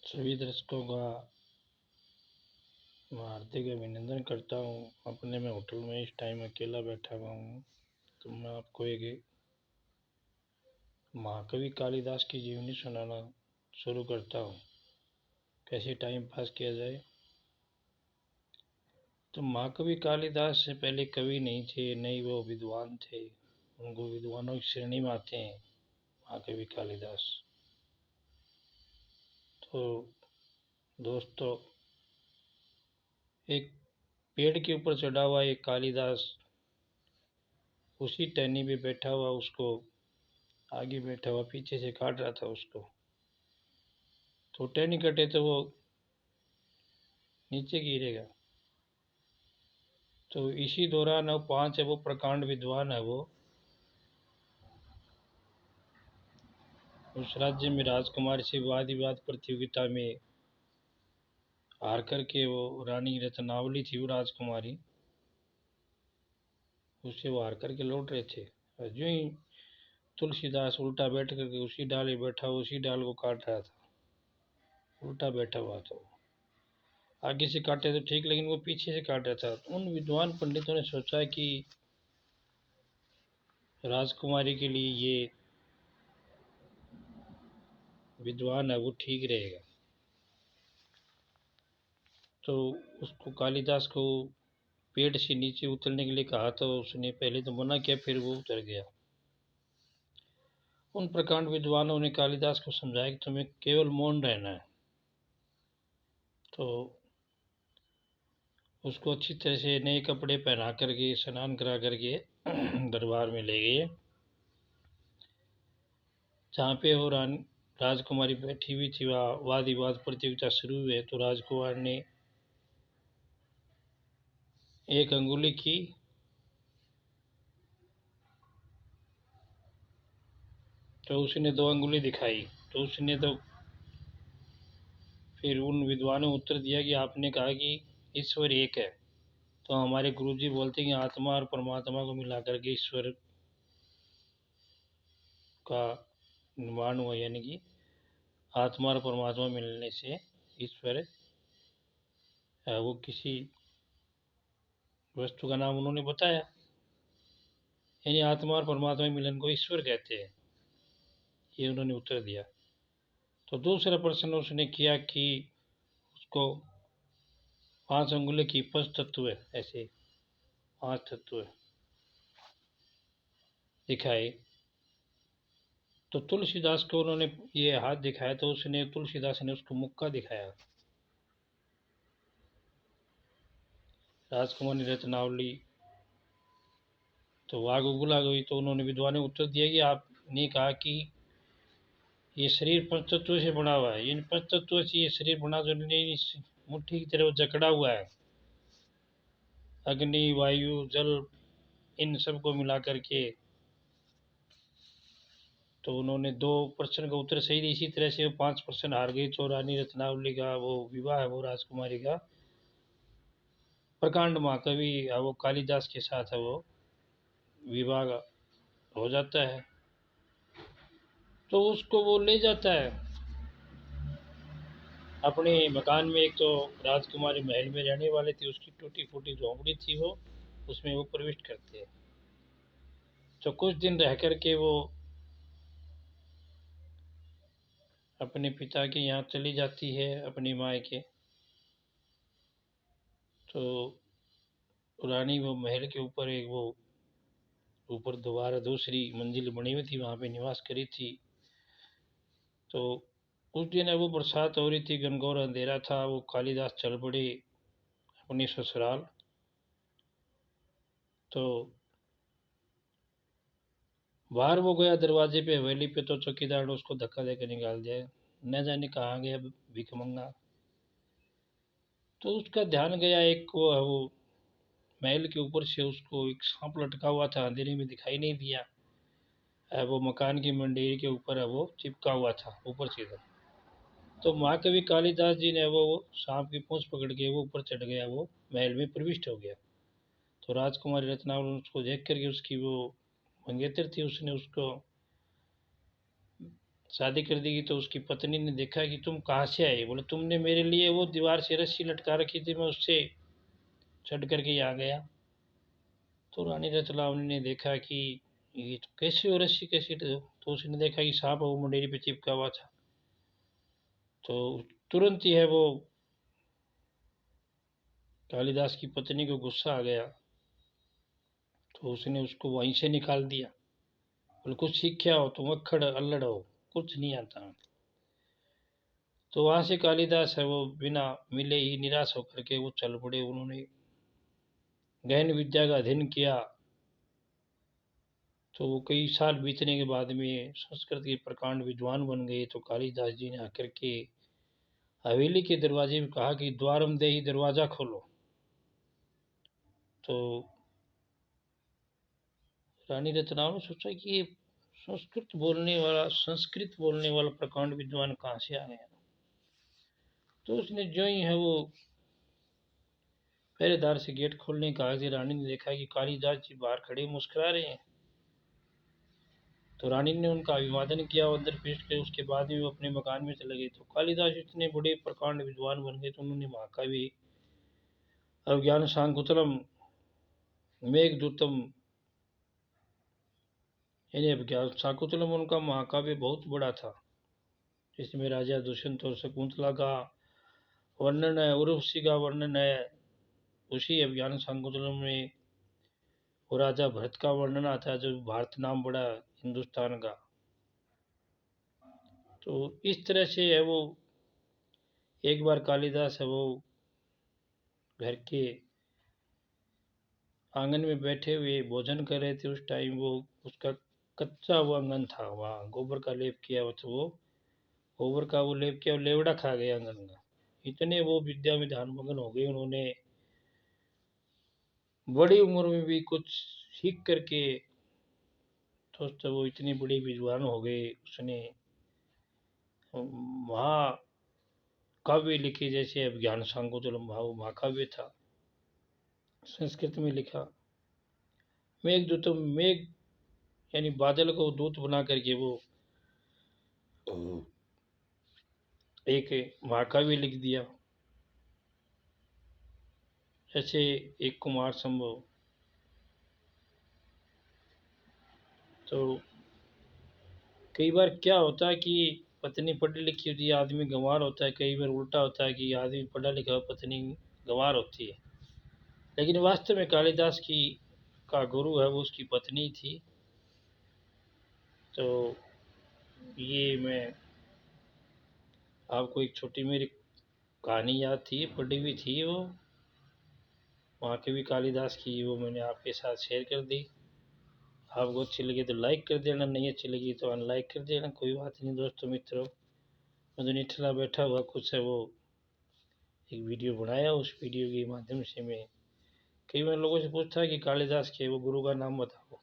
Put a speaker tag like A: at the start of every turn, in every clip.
A: सभी दर्शकों का मैं हार्दिक अभिनंदन करता हूँ। अपने में होटल में इस टाइम अकेला बैठा हुआ हूँ, तो मैं आपको एक महाकवि कालिदास की जीवनी सुनाना शुरू करता हूँ। कैसे टाइम पास किया जाए। तो महाकवि कालिदास से पहले कवि नहीं थे, नहीं वो विद्वान थे। उनको विद्वानों की श्रेणी में आते हैं महाकवि कालिदास। तो दोस्तों, एक पेड़ के ऊपर चढ़ा हुआ एक कालिदास उसी टहनी पे बैठा हुआ, उसको आगे बैठा हुआ पीछे से काट रहा था उसको। तो टहनी कटे तो वो नीचे गिरेगा। तो इसी दौरान अब 5 है वो प्रकांड विद्वान है, वो उस राज्य में राजकुमारी से वाद विवाद प्रतियोगिता में हार करके, वो रानी रत्नावली थी वो राजकुमारी, उससे वो हार करके लौट रहे थे। और जो ही तुलसीदास उल्टा बैठ करके उसी डाल में बैठा, उसी डाल को काट रहा था। उल्टा बैठा हुआ था, आगे से काटे तो ठीक, लेकिन वो पीछे से काट रहा था। तो उन विद्वान पंडितों ने सोचा कि राजकुमारी के लिए ये विद्वान है वो ठीक रहेगा। तो उसको कालिदास को पेड़ से नीचे उतरने के लिए कहा, तो उसने पहले तो मना किया, फिर वो उतर गया। उन प्रकांड विद्वानों ने कालिदास को समझाया कि तुम्हें केवल मौन रहना है। तो उसको अच्छी तरह से नए कपड़े पहना करके, स्नान करा करके दरबार में ले गए, जहाँ पे वो राजकुमारी बैठी हुई थी। वहाँ वाद विवाद प्रतियोगिता शुरू हुई। तो राजकुमार ने एक अंगुली की, तो उसने 2 अंगुली दिखाई। तो उसने तो फिर उन विद्वानों ने उत्तर दिया कि आपने कहा कि ईश्वर एक है, तो हमारे गुरुजी बोलते हैं कि आत्मा और परमात्मा को मिलाकर के ईश्वर का निर्माण हुआ, यानी कि आत्मा और परमात्मा मिलने से ईश्वर वो किसी वस्तु का नाम उन्होंने बताया, यानी आत्मा और परमात्मा मिलन को ईश्वर कहते हैं, ये उन्होंने उत्तर दिया। तो दूसरा प्रश्न उसने किया कि उसको 5 अंगुली की पंच तत्व है, ऐसे 5 तत्व दिखाए। तो तुलसीदास को उन्होंने ये हाथ दिखाया, तो उसने तुलसीदास ने उसको मुक्का दिखाया। राजकुमारी रत्नावली तो वाग उगला गई। तो उन्होंने विद्वानों ने उत्तर दिया कि आपने कहा कि ये शरीर पंचतत्व से बना हुआ है, इन पंचतत्व से ये शरीर बना, जो नहीं मुट्ठी की तरह जकड़ा हुआ है, अग्नि वायु जल इन सब को मिला करके। तो उन्होंने 2 प्रश्न का उत्तर सही दिया। इसी तरह से वो 5 प्रश्न हार गई। तो रानी रत्नावली का वो विवाह है वो राजकुमारी का प्रकांड महाकवि वो कालिदास के साथ है वो विवाह हो जाता है। तो उसको वो ले जाता है अपने मकान में। एक तो राजकुमारी महल में रहने वाले थे, उसकी टूटी फूटी झोंपड़ी थी वो, उसमें वो प्रविष्ट करते हैं। तो कुछ दिन रह करके वो अपने पिता के यहाँ चली जाती है, अपनी माँ के। तो रानी वो महल के ऊपर एक वो ऊपर दोबारा दूसरी मंजिल बनी हुई थी, वहाँ पे निवास करी थी। तो उस दिन वो बरसात हो रही थी, घनघोर अंधेरा था। वो कालिदास चल पड़े अपनी ससुराल। तो बाहर वो गया दरवाजे पे, हवेली पे, तो चौकीदार ने उसको धक्का देकर निकाल दिया। न जाने कहाँ गया भिखमंगा। तो उसका ध्यान गया एक वो महल के ऊपर से उसको एक सांप लटका हुआ था, अंधेरे में दिखाई नहीं दिया। वो मकान की मंडेरी के ऊपर है वो चिपका हुआ था ऊपर सीधा। तो महाकवि कालिदास जी ने वो सांप की पूंछ पकड़ के वो ऊपर चढ़ गया, वो महल में प्रविष्ट हो गया। तो राजकुमारी रत्नावली उसको देख करके, उसकी वो मंगेतर थी, उसने उसको शादी कर देगी तो उसकी पत्नी ने देखा कि तुम कहाँ से आए, बोले तुमने मेरे लिए वो दीवार से रस्सी लटका रखी थी, मैं उससे चढ़ करके यहाँ गया। तो रानी रतलावनी ने देखा कि ये तो कैसे हो, रस्सी कैसे, तो उसने देखा कि सांप वो मुंडेरी पे चिपका हुआ था। तो तुरंत ही है वो कालिदास की पत्नी को गुस्सा आ गया, तो उसने उसको वहीं से निकाल दिया। बोले कुछ सीख आओ, तुम अक्खड़ अल्लड़ हो, कुछ नहीं आता। तो वहां से कालिदास है वो बिना मिले ही निराश होकर के वो चल पड़े। उन्होंने गहन विद्या का अध्ययन किया। तो वो कई साल बीतने के बाद में संस्कृत के प्रकांड विद्वान बन गए। तो कालिदास जी ने आकर के हवेली के दरवाजे में कहा कि द्वारम देहि, दरवाजा खोलो। तो रानी रत्नावली ने सोचा कि ये संस्कृत बोलने वाला प्रकांड विद्वान कहाँ से आ गया। तो उसने जो ही है वो पहरेदार से गेट खोलने कहा कि रानी ने देखा कि कालिदास जी बाहर खड़े मुस्कुरा रहे हैं। तो रानी ने उनका अभिवादन किया और अंदर पेश किया। उसके बाद भी वो अपने मकान में चले गए। तो कालिदास इतने बड़े प्रकांड विद्वान बन गए, तो उन्होंने महाकाव्य, अभिज्ञान शाकुंतलम, मेघदूतम, यानी अभिज्ञान शाकुंतलम उनका महाकाव्य बहुत बड़ा था, जिसमें राजा दुष्यंत और शकुंतला का वर्णन है, उर्वशी का वर्णन है। उसी अभिज्ञान शाकुंतलम में वो राजा भरत का वर्णन आता है, जो भारत नाम बड़ा हिंदुस्तान का। तो इस तरह से है वो एक बार कालिदास है वो घर के आंगन में बैठे हुए भोजन कर रहे थे। उस टाइम वो उसका कच्चा हुआ आंगन था, वहाँ गोबर का लेप किया हुआ, तो वो गोबर का वो लेप किया और लेवड़ा खा गया आंगन का। इतने वो विद्या में ध्यानमग्न हो गए, उन्होंने बड़ी उम्र में भी कुछ सीख करके तो वो इतने बड़े विद्वान हो गए। उसने वहाँ काव्य लिखे, जैसे अभिज्ञान शाकुंतलम महाकाव्य था, संस्कृत में लिखा। मेघदूतम, मेघ यानी बादल को दूत बना करके वो एक महाकाव्य लिख दिया। जैसे एक कुमार संभव। तो कई बार क्या होता है कि पत्नी पढ़ी लिखी होती है, आदमी गंवार होता है। कई बार उल्टा होता है कि आदमी पढ़ा लिखा हो, पत्नी गंवार होती है। लेकिन वास्तव में कालिदास की का गुरु है वो उसकी पत्नी थी। तो ये मैं आपको एक छोटी मेरी कहानी याद थी, पढ़ी हुई थी वो वहाँ के भी कालिदास की, वो मैंने आपके साथ शेयर कर दी। आपको अच्छी लगी तो लाइक कर देना, नहीं अच्छी लगी तो अनलाइक कर देना, कोई बात नहीं। दोस्तों मित्रों, मैं तो निठला बैठा हुआ कुछ है वो एक वीडियो बनाया। उस वीडियो के माध्यम से मैं कई बार लोगों से पूछता है कि कालिदास के वो गुरु का नाम बताओ,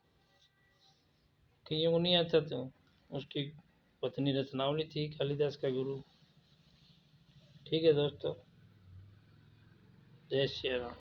A: कईयों को नहीं आता। तो उसकी पत्नी रत्नावली थी कालिदास का गुरु। ठीक है दोस्तों, जय श्री राम।